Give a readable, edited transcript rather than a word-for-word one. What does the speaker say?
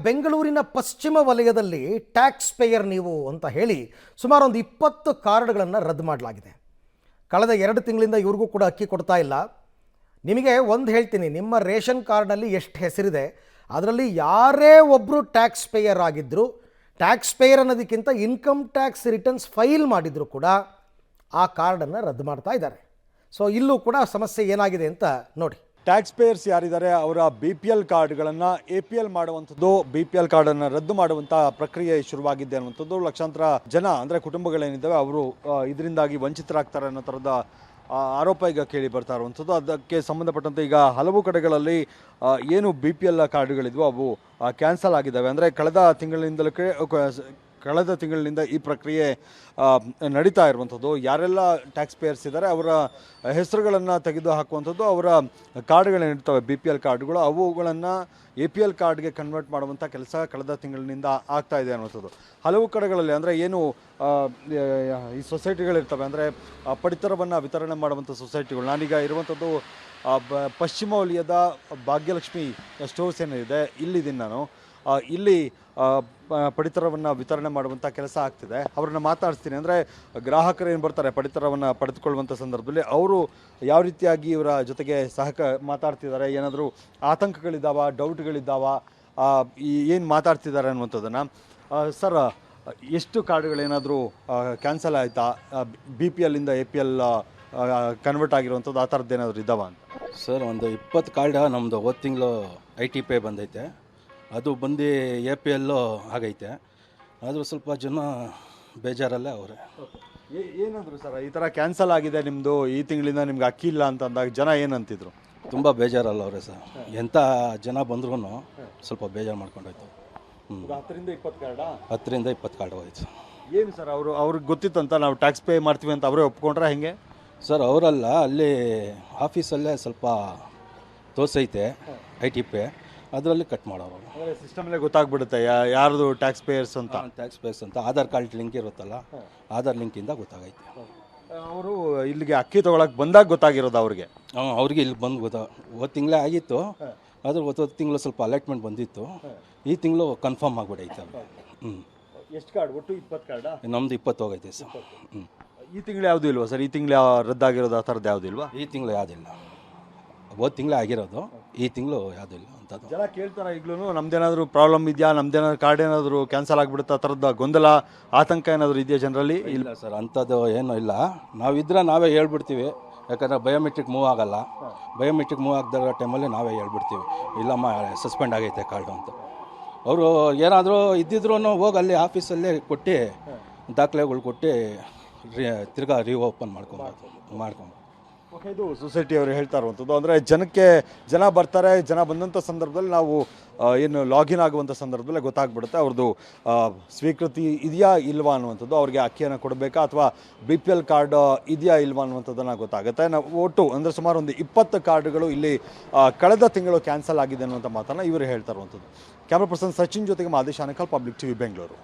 ಬೆಂಗಳೂರಿನ ಪಶ್ಚಿಮ ವಲಯದಲ್ಲಿ ಟ್ಯಾಕ್ಸ್ ಪೇಯರ್ ನೀವು ಅಂತ ಹೇಳಿ ಸುಮಾರು ಒಂದು 20 ಕಾರ್ಡ್ಗಳನ್ನು ರದ್ದು ಮಾಡಲಾಗಿದೆ. ಕಳೆದ 2 ತಿಂಗಳಿಂದ ಇವ್ರಿಗೂ ಕೂಡ ಅಕ್ಕಿ ಕೊಡ್ತಾ ಇಲ್ಲ. ನಿಮಗೆ ಒಂದು ಹೇಳ್ತೀನಿ, ನಿಮ್ಮ ರೇಷನ್ ಕಾರ್ಡ್ನಲ್ಲಿ ಎಷ್ಟು ಹೆಸರಿದೆ ಅದರಲ್ಲಿ ಯಾರೇ ಒಬ್ಬರು ಟ್ಯಾಕ್ಸ್ ಪೇಯರ್ ಆಗಿದ್ದರು, ಟ್ಯಾಕ್ಸ್ ಪೇಯರ್ ಅನ್ನೋದಕ್ಕಿಂತ ಇನ್ಕಮ್ ಟ್ಯಾಕ್ಸ್ ರಿಟರ್ನ್ಸ್ ಫೈಲ್ ಮಾಡಿದರೂ ಕೂಡ ಆ ಕಾರ್ಡನ್ನು ರದ್ದು ಮಾಡ್ತಾ ಇದ್ದಾರೆ. ಸೊ ಇಲ್ಲೂ ಕೂಡ ಸಮಸ್ಯೆ ಏನಾಗಿದೆ ಅಂತ ನೋಡಿ. ಟ್ಯಾಕ್ಸ್ ಪೇಯರ್ಸ್ ಯಾರಿದ್ದಾರೆ ಅವರ BPL ಕಾರ್ಡ್ಗಳನ್ನು APL ಮಾಡುವಂಥದ್ದು, BPL ಕಾರ್ಡನ್ನು ರದ್ದು ಮಾಡುವಂಥ ಪ್ರಕ್ರಿಯೆ ಶುರುವಾಗಿದ್ದೆ ಅನ್ನುವಂಥದ್ದು. ಲಕ್ಷಾಂತರ ಜನ ಅಂದರೆ ಕುಟುಂಬಗಳೇನಿದ್ದಾವೆ ಅವರು ಇದರಿಂದಾಗಿ ವಂಚಿತರಾಗ್ತಾರೆ ಅನ್ನೋ ಥರದ ಆರೋಪ ಈಗ ಕೇಳಿ ಬರ್ತಾ ಇರುವಂಥದ್ದು. ಅದಕ್ಕೆ ಸಂಬಂಧಪಟ್ಟಂತೆ ಈಗ ಹಲವು ಕಡೆಗಳಲ್ಲಿ ಏನು BPL ಕಾರ್ಡ್ಗಳಿದ್ವು ಅವು ಕ್ಯಾನ್ಸಲ್ ಆಗಿದ್ದಾವೆ. ಅಂದರೆ ಕಳೆದ ತಿಂಗಳಿನಿಂದ ಈ ಪ್ರಕ್ರಿಯೆ ನಡೀತಾ ಇರುವಂಥದ್ದು. ಯಾರೆಲ್ಲ ಟ್ಯಾಕ್ಸ್ ಪೇಯರ್ಸ್ ಇದ್ದಾರೆ ಅವರ ಹೆಸರುಗಳನ್ನು ತೆಗೆದು ಹಾಕುವಂಥದ್ದು, ಅವರ ಕಾರ್ಡ್ಗಳೇನಿರ್ತವೆ BPL ಕಾರ್ಡ್ಗಳು ಅವುಗಳನ್ನು APL ಕಾರ್ಡ್ಗೆ ಕನ್ವರ್ಟ್ ಮಾಡುವಂಥ ಕೆಲಸ ಕಳೆದ ತಿಂಗಳಿನಿಂದ ಆಗ್ತಾ ಇದೆ ಅನ್ನುವಂಥದ್ದು. ಹಲವು ಕಡೆಗಳಲ್ಲಿ ಅಂದರೆ ಏನು ಈ ಸೊಸೈಟಿಗಳಿರ್ತವೆ, ಅಂದರೆ ಪಡಿತರವನ್ನು ವಿತರಣೆ ಮಾಡುವಂಥ ಸೊಸೈಟಿಗಳು, ನಾನೀಗ ಇರುವಂಥದ್ದು ಪಶ್ಚಿಮ ವಲಯದ ಭಾಗ್ಯಲಕ್ಷ್ಮಿ ಸ್ಟೋರ್ಸ್ ಏನಿದೆ ಇಲ್ಲಿದ್ದೀನಿ ನಾನು. ಇಲ್ಲಿ ಪಡಿತರವನ್ನು ವಿತರಣೆ ಮಾಡುವಂಥ ಕೆಲಸ ಆಗ್ತಿದೆ. ಅವ್ರನ್ನ ಮಾತಾಡಿಸ್ತೀನಿ. ಅಂದರೆ ಗ್ರಾಹಕರು ಏನು ಬರ್ತಾರೆ ಪಡಿತರವನ್ನು ಪಡೆದುಕೊಳ್ಳುವಂಥ ಸಂದರ್ಭದಲ್ಲಿ ಅವರು ಯಾವ ರೀತಿಯಾಗಿ ಇವರ ಜೊತೆಗೆ ಮಾತಾಡ್ತಿದ್ದಾರೆ, ಏನಾದರೂ ಆತಂಕಗಳಿದ್ದಾವ, ಡೌಟ್ಗಳಿದ್ದಾವ, ಏನು ಮಾತಾಡ್ತಿದ್ದಾರೆ ಅನ್ನುವಂಥದ್ದನ್ನು. ಸರ್, ಎಷ್ಟು ಕಾರ್ಡ್ಗಳೇನಾದರೂ ಕ್ಯಾನ್ಸಲ್ ಆಯಿತಾ, BPLಂದ APL ಕನ್ವರ್ಟ್ ಆಗಿರುವಂಥದ್ದು ಆ ಥರದ್ದು ಏನಾದರೂ ಇದ್ದಾವ ಅಂತ? ಸರ್, ಒಂದು 20 ಕಾರ್ಡ ನಮ್ಮದು ಹೋದ ತಿಂಗಳು IT ಪೇ ಬಂದೈತೆ. ಅದು ಬಂದು APL ಆಗೈತೆ. ಆದರೂ ಸ್ವಲ್ಪ ಜನ ಬೇಜಾರಲ್ಲೇ ಅವರೇ. ಏನಂದ್ರು ಸರ್, ಈ ಥರ ಕ್ಯಾನ್ಸಲ್ ಆಗಿದೆ ನಿಮ್ಮದು, ಈ ತಿಂಗಳಿಂದ ನಿಮ್ಗೆ ಅಕ್ಕಿ ಇಲ್ಲ ಅಂತ ಅಂದಾಗ ಜನ ಏನಂತಿದ್ರು? ತುಂಬ ಬೇಜಾರಲ್ಲ ಅವರೇ ಸರ್. ಎಂಥ ಜನ ಬಂದ್ರೂ ಸ್ವಲ್ಪ ಬೇಜಾರು ಮಾಡ್ಕೊಂಡೋಯ್ತು. 10ರಿಂದ 20 ಕಾರ್ಡ? 10ರಿಂದ 20 ಕಾರ್ಡ್ ಹೋಯ್ತು. ಏನು ಸರ್, ಅವ್ರಿಗೆ ಗೊತ್ತಿತ್ತಂತ ನಾವು ಟ್ಯಾಕ್ಸ್ ಪೇ ಮಾಡ್ತೀವಿ ಅಂತ ಅವರೇ ಒಪ್ಕೊಂಡ್ರೆ ಹೆಂಗೆ? ಸರ್, ಅವರಲ್ಲ, ಅಲ್ಲಿ ಆಫೀಸಲ್ಲೇ ಸ್ವಲ್ಪ ತೋರಿಸೈತೆ IT ಪೇ, ಅದರಲ್ಲಿ ಕಟ್ ಮಾಡೋರು. ಸಿಸ್ಟಮಲ್ಲೇ ಗೊತ್ತಾಗ್ಬಿಡುತ್ತೆ ಯಾರ್ದು ಟ್ಯಾಕ್ಸ್ ಪೇಯರ್ಸ್ ಅಂತ. ಟ್ಯಾಕ್ಸ್ ಪೇಯರ್ಸ್ ಅಂತ ಆಧಾರ್ ಕಾರ್ಡ್ ಲಿಂಕ್ ಇರುತ್ತಲ್ಲ, ಆಧಾರ್ ಲಿಂಕಿಂದ ಗೊತ್ತಾಗೈತೆ. ಅವರು ಇಲ್ಲಿಗೆ ಅಕ್ಕಿ ತೊಗೊಳಕ್ಕೆ ಬಂದಾಗ ಗೊತ್ತಾಗಿರೋದು ಅವ್ರಿಗೆ? ಅವ್ರಿಗೆ ಇಲ್ಲಿ ಬಂದು ಹೋದ ತಿಂಗಳೇ ಆಗಿತ್ತು. ಅದ್ರ ಹೋದ ತಿಂಗಳು ಸ್ವಲ್ಪ ಅಲೈಟ್ಮೆಂಟ್ ಬಂದಿತ್ತು. ಈ ತಿಂಗಳು ಕನ್ಫರ್ಮ್ ಆಗಿಬಿಡೈತೆ. ಎಷ್ಟು ಕಾರ್ಡ್? ಒಟ್ಟು 20 ಕಾರ್ಡ? ನಮ್ದು 20 ಹೋಗೈತೆ ಸರ್. ಈ ತಿಂಗಳು ಯಾವುದೂ ಇಲ್ವಾ ಸರ್? ಈ ತಿಂಗಳು ರದ್ದಾಗಿರೋದು ಆ ಥರದ್ದು ಯಾವುದೂ ಇಲ್ವಾ? ಈ ತಿಂಗಳು ಯಾವುದಿಲ್ಲ. ಹೋದ ತಿಂಗಳೇ ಆಗಿರೋದು, ಈ ತಿಂಗಳು ಯಾವುದೂ ಇಲ್ಲ ಅಂತ. ಜನ ಕೇಳ್ತಾರೆ ಈಗಲೂ, ನಮ್ದೇನಾದರೂ ಪ್ರಾಬ್ಲಮ್ ಇದೆಯಾ, ನಮ್ದೇನಾದ್ರು ಕಾರ್ಡ್ ಏನಾದರೂ ಕ್ಯಾನ್ಸಲ್ ಆಗಿಬಿಡುತ್ತೆ, ಆ ಥರದ ಗೊಂದಲ, ಆತಂಕ ಏನಾದರೂ ಇದೆಯಾ ಜನರಲ್ಲಿ? ಇಲ್ಲ ಸರ್, ಅಂಥದ್ದು ಏನೂ ಇಲ್ಲ. ನಾವಿದ್ರೆ ನಾವೇ ಹೇಳ್ಬಿಡ್ತೀವಿ. ಯಾಕಂದರೆ ಬಯೋಮೆಟ್ರಿಕ್ ಮೂವ್ ಆಗಲ್ಲ. ಬಯೋಮೆಟ್ರಿಕ್ ಮೂವ್ ಆಗದ ಟೈಮಲ್ಲಿ ನಾವೇ ಹೇಳ್ಬಿಡ್ತೀವಿ, ಇಲ್ಲಮ್ಮ ಸಸ್ಪೆಂಡ್ ಆಗೈತೆ ಕಾರ್ಡು ಅಂತ. ಅವರು ಏನಾದರೂ ಇದ್ದಿದ್ರು ಹೋಗಿ ಅಲ್ಲಿ ಆಫೀಸಲ್ಲೇ ಕೊಟ್ಟು ದಾಖಲೆಗಳು ಕೊಟ್ಟು ತಿರ್ಗಾ ರೀಓಪನ್ ಮಾಡ್ಕೊಂಡು. ಇದು ಸೊಸೈಟಿ ಅವರು ಹೇಳ್ತಾ ಇರುವಂಥದ್ದು. ಅಂದರೆ ಜನ ಬರ್ತಾರೆ, ಜನ ಬಂದಂಥ ಸಂದರ್ಭದಲ್ಲಿ ನಾವು ಏನು ಲಾಗಿನ್ ಆಗುವಂಥ ಸಂದರ್ಭದಲ್ಲಿ ಗೊತ್ತಾಗ್ಬಿಡುತ್ತೆ ಅವ್ರದ್ದು ಸ್ವೀಕೃತಿ ಇದೆಯಾ ಇಲ್ವಾ ಅನ್ನುವಂಥದ್ದು, ಅವ್ರಿಗೆ ಅಕ್ಕಿಯನ್ನು ಕೊಡಬೇಕಾ ಅಥವಾ BPL ಕಾರ್ಡ್ ಇದೆಯಾ ಇಲ್ವಾ ಅನ್ನುವಂಥದ್ದನ್ನು ಗೊತ್ತಾಗುತ್ತೆ. ನಾವು ಒಟ್ಟು ಅಂದರೆ ಸುಮಾರು ಒಂದು 20 ಕಾರ್ಡ್ಗಳು ಇಲ್ಲಿ ಕಳೆದ ತಿಂಗಳು ಕ್ಯಾನ್ಸಲ್ ಆಗಿದೆ ಅನ್ನುವಂಥ ಮಾತನ್ನು ಇವರು ಹೇಳ್ತಾ ಇರುವಂಥದ್ದು. ಕ್ಯಾಮ್ರಾ ಪರ್ಸನ್ ಸಚಿನ್ ಜೊತೆಗೆ ಮಾದೇಶ್ ಆನೇಕಲ್, ಪಬ್ಲಿಕ್ TV, ಬೆಂಗಳೂರು.